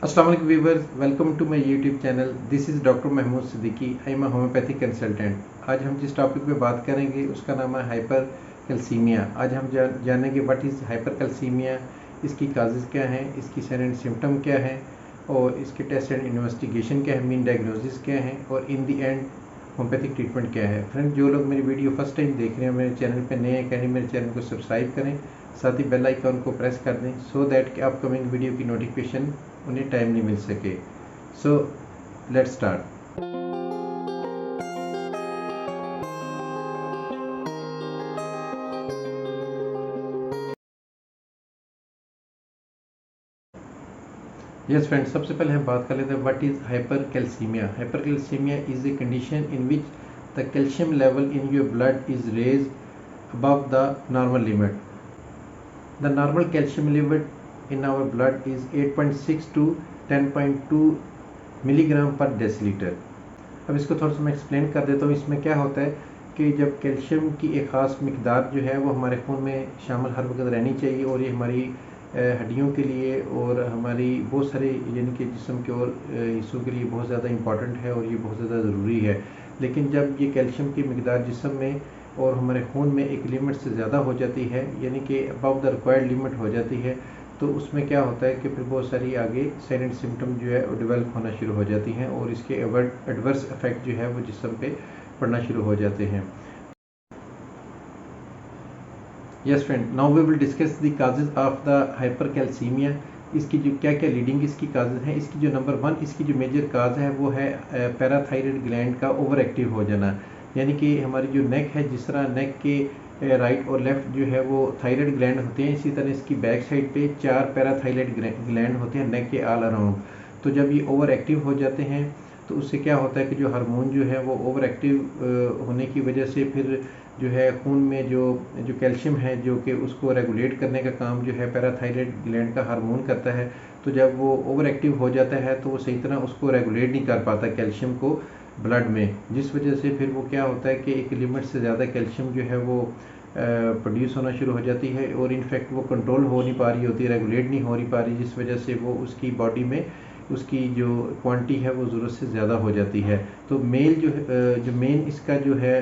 अस्सलाम वालेकुम viewers, welcome to my YouTube channel. This is doctor Mahmood Siddiqui. I am a homeopathic consultant. आज हम जिस टॉपिक पे बात करेंगे उसका नाम है हाइपर कैल्सीमिया। आज हम जानेंगे व्हाट इज़ हाइपर कैल्सीमिया, इसकी काजेज़ क्या हैं, इसकी साइलेंट सिम्टम क्या हैं और इसके टेस्ट एंड इन्वेस्टिगेशन क्या है, मीन डायग्नोसिस क्या है और इन दी एंड होम्योपैथिक ट्रीटमेंट क्या है। फ्रेंड, जो लोग मेरी वीडियो फर्स्ट टाइम देख रहे हैं, मेरे चैनल पे नए हैं, कहने मेरे चैनल को सब्सक्राइब करें, साथ ही बेल आइकन को प्रेस कर दें सो दैट कि अपकमिंग वीडियो की नोटिफिकेशन उन्हें टाइमली मिल सके। So let's start. Yes friend, सबसे पहले हम बात कर लेते हैं what is hypercalcaemia. Hypercalcaemia is a condition in which the calcium level in your blood is raise above the normal limit. The normal calcium limit in our blood is 8.6 to 10.2 milligram पर decilitre. अब इसको थोड़ा सा मैं explain कर देता हूँ। इसमें क्या होता है कि जब कैल्शियम की एक ख़ास मिकदार जो है वो हमारे खून में शामिल हर वक्त रहनी चाहिए और ये हमारी हड्डियों के लिए और हमारी बहुत सारे यानी कि जिस्म के और हिस्सों के लिए बहुत ज़्यादा इम्पॉर्टेंट है और ये बहुत ज़्यादा ज़रूरी है। लेकिन जब ये कैल्शियम की मिकदार जिस्म में और हमारे खून में एक लिमिट से ज़्यादा हो जाती है, यानी कि अबव द रिक्वायर्ड लिमिट हो जाती है, तो उसमें क्या होता है कि फिर बहुत सारी आगे साइलेंट सिम्टम जो है वो डेवलप होना शुरू हो जाती हैं और इसके एडवर्स इफेक्ट जो है वो जिस्म पे पड़ना शुरू हो जाते हैं। Yes friend, now we will discuss the causes of the hypercalcaemia. इसकी जो क्या क्या लीडिंग इसकी काजेज हैं। इसकी जो नंबर 1 इसकी जो मेजर काज है वो है पैराथायराइड ग्लैंड का ओवर एक्टिव हो जाना। यानी कि हमारी जो नेक है, जिस तरह नेक के राइट और लेफ्ट जो है वो थायराइड ग्लैंड होते हैं, इसी तरह इसकी बैक साइड पे 4 पैराथायराइड ग्लैंड होते हैं नेक के ऑल अराउंड। तो जब ये ओवर एक्टिव हो जाते हैं तो उससे क्या होता है कि जो हार्मोन जो है वो ओवर एक्टिव होने की वजह से फिर जो है खून में जो जो कैल्शियम है जो कि उसको रेगुलेट करने का काम जो है पैराथायराइड ग्लैंड का हार्मोन करता है। तो जब वो ओवर एक्टिव हो जाता है तो वो सही तरह उसको रेगुलेट नहीं कर पाता कैल्शियम को ब्लड में, जिस वजह से फिर वो क्या होता है कि एक लिमिट से ज़्यादा कैल्शियम जो है वो प्रोड्यूस होना शुरू हो जाती है और इनफैक्ट वो कंट्रोल हो नहीं पा रही होती, रेगुलेट नहीं हो रही पा रही, जिस वजह से वो उसकी बॉडी में उसकी जो क्वांटिटी है वो ज़रूरत से ज़्यादा हो जाती है। तो जो मेन इसका जो है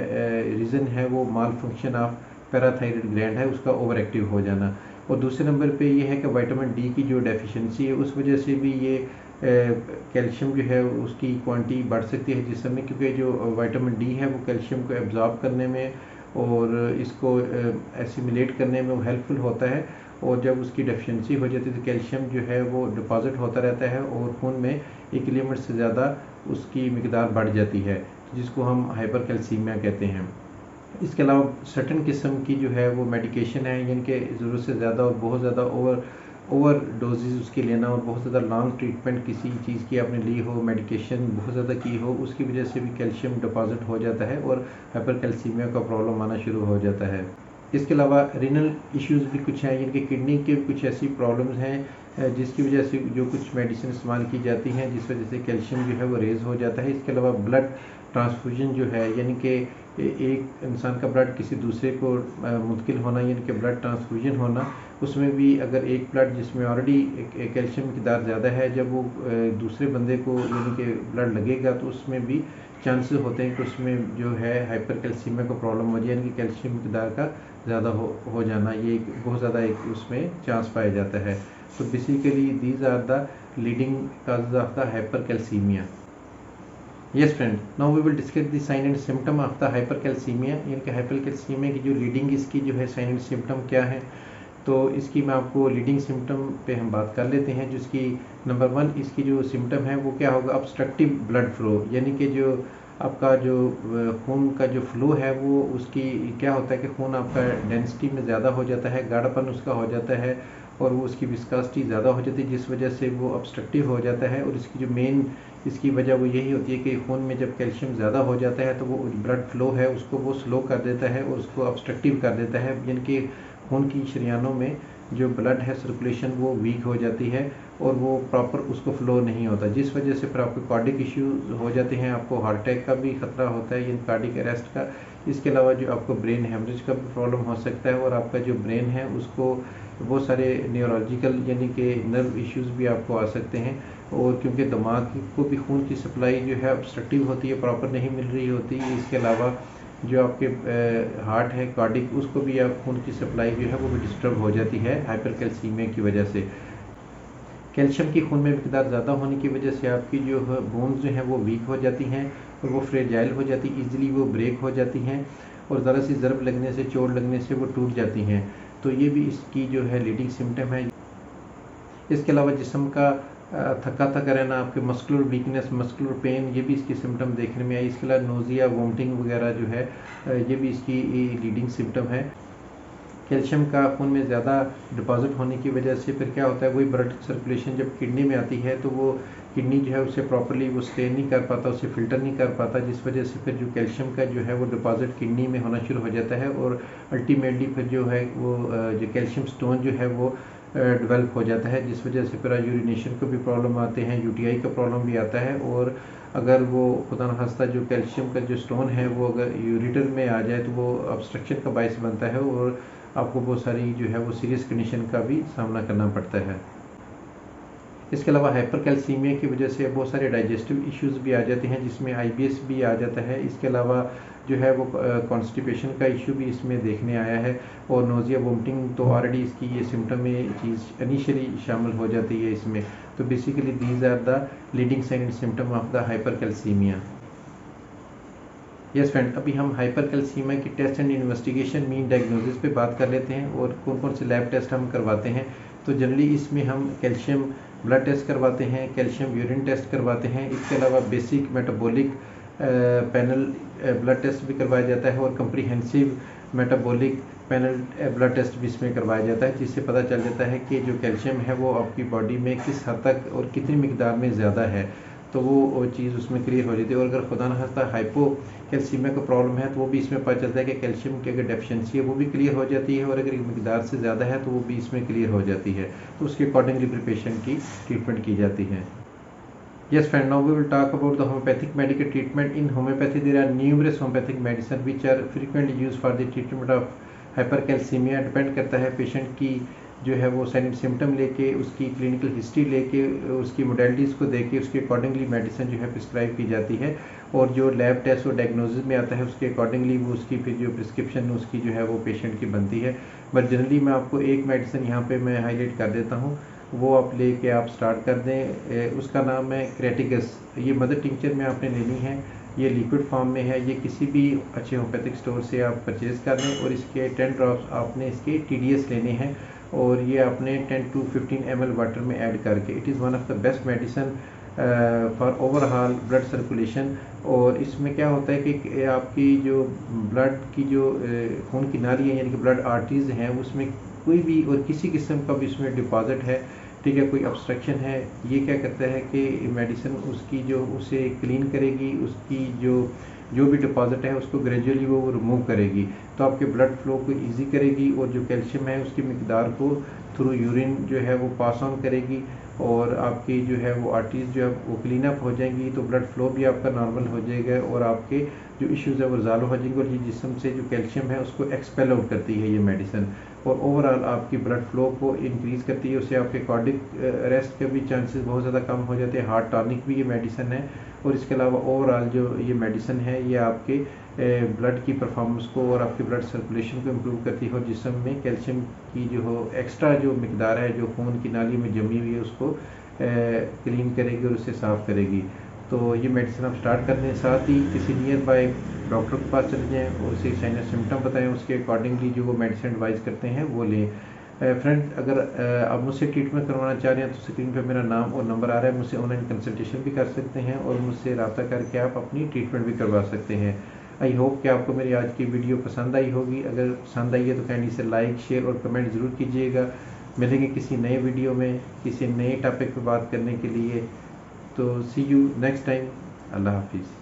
रीज़न है वो माल फंक्शन ऑफ पैराथायराइड ग्लैंड है, उसका ओवर एक्टिव हो जाना। और दूसरे नंबर पे ये है कि विटामिन डी की जो डेफिशिएंसी है उस वजह से भी ये कैल्शियम जो है उसकी क्वांटिटी बढ़ सकती है जिसम में, क्योंकि जो विटामिन डी है वो कैल्शियम को एब्जॉर्ब करने में और इसको एसिमिलेट करने में वो हेल्पफुल होता है। और जब उसकी डेफिशिएंसी हो जाती है तो कैल्शियम जो है वो डिपॉजिट होता रहता है और खून में एक लिमिट से ज़्यादा उसकी मिकदार बढ़ जाती है, जिसको हम हाइपर कैल्सीमिया कहते हैं। इसके अलावा सर्टन किस्म की जो है वो मेडिकेशन है, यानी कि ज़रूरत से ज़्यादा और बहुत ज़्यादा ओवर डोजेज उसके लेना और बहुत ज़्यादा लॉन्ग ट्रीटमेंट किसी चीज़ की आपने ली हो, मेडिकेशन बहुत ज़्यादा की हो, उसकी वजह से भी कैल्शियम डिपॉजिट हो जाता है और हाइपर कैल्सीमिया का प्रॉब्लम आना शुरू हो जाता है। इसके अलावा रीनल इश्यूज़ भी कुछ हैं, यानी कि किडनी के कुछ ऐसी प्रॉब्लम्स हैं जिसकी वजह से जो कुछ मेडिसिन इस्तेमाल की जाती हैं जिस वजह से कैल्शियम जो है वो रेज़ हो जाता है। इसके अलावा ब्लड ट्रांसफ्यूजन जो है, यानी कि एक इंसान का ब्लड किसी दूसरे को मुंतकिल होना, यानी कि ब्लड ट्रांसफ्यूजन होना, उसमें भी अगर एक ब्लड जिसमें ऑलरेडी कैल्शियम की दार ज़्यादा है, जब वो दूसरे बंदे को यानी कि ब्लड लगेगा तो उसमें भी चांसेस होते हैं कि उसमें जो है हाइपर कैल्सीमिया का प्रॉब्लम हो जाए, यानी कि कैल्शियम की दार का ज़्यादा हो जाना, ये बहुत ज़्यादा एक उसमें चांस पाया जाता है। तो basically these are the leading causes of the hypercalcaemia. Yes friend, now we will discuss the sign and symptom of the hypercalcaemia. यानी कि हाइपर कैल्सीमिया की जो लीडिंग इसकी जो है साइन एंड सिम्टम क्या है, तो इसकी मैं आपको लीडिंग सिम्टम पे हम बात कर लेते हैं। जिसकी नंबर 1 इसकी जो सिम्टम है वो क्या होगा, ऑब्स्ट्रक्टिव ब्लड फ्लो, यानी कि जो आपका जो खून का जो फ्लो है वो उसकी क्या होता है कि खून आपका डेंसिटी में ज़्यादा हो जाता है, गाढ़ापन उसका हो जाता है और वो उसकी विस्कासिटी ज़्यादा हो जाती है, जिस वजह से वो ऑब्स्ट्रक्टिव हो जाता है। और इसकी जो मेन इसकी वजह वो यही होती है कि खून में जब कैल्शियम ज़्यादा हो जाता है तो वो ब्लड फ्लो है उसको वो स्लो कर देता है और उसको ऑब्स्ट्रक्टिव कर देता है, यानी कि खून की शरीयानों में जो ब्लड है सर्कुलेशन वो वीक हो जाती है और वो प्रॉपर उसको फ्लो नहीं होता, जिस वजह से फिर आपको कार्डिक इश्यूज हो जाते हैं, आपको हार्ट अटैक का भी खतरा होता है, यानी कार्डिक अरेस्ट का। इसके अलावा जो आपको ब्रेन हेमरेज का भी प्रॉब्लम हो सकता है और आपका जो ब्रेन है उसको बहुत सारे न्यूरोलॉजिकल यानी कि नर्व इश्यूज़ भी आपको आ सकते हैं, और क्योंकि दिमाग को भी खून की सप्लाई जो है ऑब्स्ट्रक्टिव होती है, प्रॉपर नहीं मिल रही होती। इसके अलावा जो आपके हार्ट है कार्डिक, उसको भी आप खून की सप्लाई जो है वो भी डिस्टर्ब हो जाती है हाइपरकैल्सीमिया की वजह से। कैल्शियम की खून में मिकदार ज़्यादा होने की वजह से आपकी जो है बोन्स जो हैं वो वीक हो जाती हैं और वो फ्रेजाइल हो जाती, ईजिली वो ब्रेक हो जाती हैं, और ज़रा सी ज़रब लगने से, चोट लगने से वो टूट जाती हैं। तो ये भी इसकी जो है लीडिंग सिम्टम है। इसके अलावा जिस्म का थका थका रहना, आपके मस्कुलर वीकनेस, मस्कुलर पेन, ये भी इसकी सिम्टम देखने में आई। इसके अलावा नोज़िया, वोमिटिंग वगैरह जो है ये भी इसकी लीडिंग सिम्टम है। कैल्शियम का खून में ज़्यादा डिपॉजिट होने की वजह से फिर क्या होता है, वही ब्लड सर्कुलेशन जब किडनी में आती है तो वो किडनी जो है उसे प्रॉपरली वो स्टेन नहीं कर पाता, उसे फिल्टर नहीं कर पाता, जिस वजह से फिर जो कैल्शियम का जो है वो डिपॉजिट किडनी में होना शुरू हो जाता है, और अल्टीमेटली फिर जो है वो जो कैल्शियम स्टोन जो है वो डेवलप हो जाता है, जिस वजह से फिर यूरिनेशन को भी प्रॉब्लम आते हैं, यूटीआई का प्रॉब्लम भी आता है। और अगर वो खुदा न खास्ता जो कैल्शियम का जो स्टोन है वो अगर यूरिटर में आ जाए तो वो ऑब्स्ट्रक्शन का बायस बनता है, और आपको बहुत सारी जो है वो सीरियस कंडीशन का भी सामना करना पड़ता है। इसके अलावा हाइपरकैल्सीमिया की वजह से बहुत सारे डाइजेस्टिव इश्यूज़ भी आ जाते हैं, जिसमें आईबीएस भी आ जाता है। इसके अलावा जो है वो कॉन्स्टिपेशन का इशू भी इसमें देखने आया है, और नोज़िया, वोमिटिंग तो ऑलरेडी इसकी ये सिम्टम में चीज़ इनिशियली शामिल हो जाती है इसमें। तो basically these are the leading sign and symptom of the hypercalcaemia. Yes friend, अभी हम हाइपरकैल्सीमिया की test and investigation mean diagnosis पे बात कर लेते हैं, और कौन कौन से लैब टेस्ट हम करवाते हैं। तो जनरली इसमें हम कैल्शियम ब्लड टेस्ट करवाते हैं, कैल्शियम यूरिन टेस्ट करवाते हैं। इसके अलावा basic metabolic panel blood test भी करवाया जाता है, और comprehensive metabolic panel blood test भी इसमें करवाया जाता है, जिससे पता चल जाता है कि जो कैल्शियम है वो आपकी बॉडी में किस हद तक और कितनी मिकदार में ज़्यादा है, तो वो चीज़ उसमें क्लियर हो जाती है। और अगर खुदा न खास्ता हाइपोकैल्सीमिया का प्रॉब्लम है तो वो भी इसमें पता चलता है कि कैल्शियम की अगर डेफिशिएंसी है वो भी क्लियर हो जाती है, और अगर मिकदार से ज़्यादा है तो वो भी इसमें क्लियर हो जाती है, तो उसके अकॉर्डिंगली फिर पेशेंट की ट्रीटमेंट की जाती है। Yes friend, now we will talk about the homeopathic medical treatment. In homeopathy there are numerous homeopathic medicine which are frequently used for the treatment of hypercalcemia. Depend करता है patient की जो है वो साइन सिम्टम लेके, उसकी clinical history लेके, उसकी मोडेलिटीज़ को देके उसके अकॉर्डिंगली मेडिसिन जो है प्रिस्क्राइब की जाती है, और जो लैब टेस्ट और डायग्नोसिस में आता है उसके अकॉर्डिंगली वो उसकी फिर जो प्रिस्क्रिप्शन उसकी जो है वो पेशेंट की बनती है। बट जनरली मैं आपको एक मेडिसिन यहाँ पे मैं हाईलाइट कर देता हूँ, वो आप लेके आप स्टार्ट कर दें। उसका नाम है क्रेटिगस। ये मदर टिंचर में आपने लेनी है, ये लिक्विड फॉर्म में है, ये किसी भी अच्छे होम्योपैथिक स्टोर से आप परचेज़ कर लें, और इसके 10 ड्रॉप्स आपने इसके TDS लेने हैं, और ये आपने 10 to 15 ml वाटर में ऐड करके। It is one of the best medicine for overall blood circulation. और इसमें क्या होता है कि आपकी जो ब्लड की जो खून की नालियाँ यानी कि ब्लड आर्टरीज हैं उसमें कोई भी और किसी किस्म का भी उसमें डिपॉजिट है, ठीक है, कोई ऑब्स्ट्रक्शन है, ये क्या करता है कि मेडिसिन उसकी जो उसे क्लीन करेगी, उसकी जो भी डिपॉजिट है उसको ग्रेजुअली वो रिमूव करेगी, तो आपके ब्लड फ्लो को इजी करेगी, और जो कैल्शियम है उसकी मिकदार को थ्रू यूरिन जो है वो पास ऑन करेगी, और आपकी जो है वो आर्टरीज जो है वो क्लीन अप हो जाएंगी, तो ब्लड फ्लो भी आपका नॉर्मल हो जाएगा, और आपके जो इश्यूज़ है वो रिजॉल्व हो जाएंगे, और ये जिस्म से जो कैल्शियम है उसको एक्सपेल आउट करती है ये मेडिसिन, और ओवरऑल आपकी ब्लड फ्लो को इंक्रीज़ करती है। उससे आपके कार्डिक अरेस्ट के भी चांसेस बहुत ज़्यादा कम हो जाते हैं। हार्ट टॉनिक भी ये मेडिसिन है, और इसके अलावा ओवरऑल जो ये मेडिसिन है ये आपके ब्लड की परफॉर्मेंस को और आपके ब्लड सर्कुलेशन को इम्प्रूव करती है, और जिस्म में कैल्शियम की जो हो एक्स्ट्रा जो मिकदार है जो खून की नाली में जमी हुई है उसको क्लीन करेगी और उससे साफ़ करेगी। तो ये मेडिसिन आप स्टार्ट कर दें, साथ ही किसी नियर बाय डॉक्टर के पास चले जाएँ और उसे साइन एंड सिम्टम बताएं, उसके अकॉर्डिंगली जो वो मेडिसिन एडवाइस करते हैं वो लें। फ्रेंड, अगर आप मुझसे ट्रीटमेंट करवाना चाह रहे हैं तो स्क्रीन पे मेरा नाम और नंबर आ रहा है, मुझसे ऑनलाइन कंसल्टेशन भी कर सकते हैं, और मुझसे रब्ता करके आप अपनी ट्रीटमेंट भी करवा सकते हैं। आई होप कि आपको मेरी आज की वीडियो पसंद आई होगी। अगर पसंद आई है तो काइंडली से लाइक, शेयर और कमेंट ज़रूर कीजिएगा। मिलेंगे किसी नए वीडियो में किसी नए टॉपिक पर बात करने के लिए। तो सी यू नेक्स्ट टाइम। अल्लाह हाफिज़।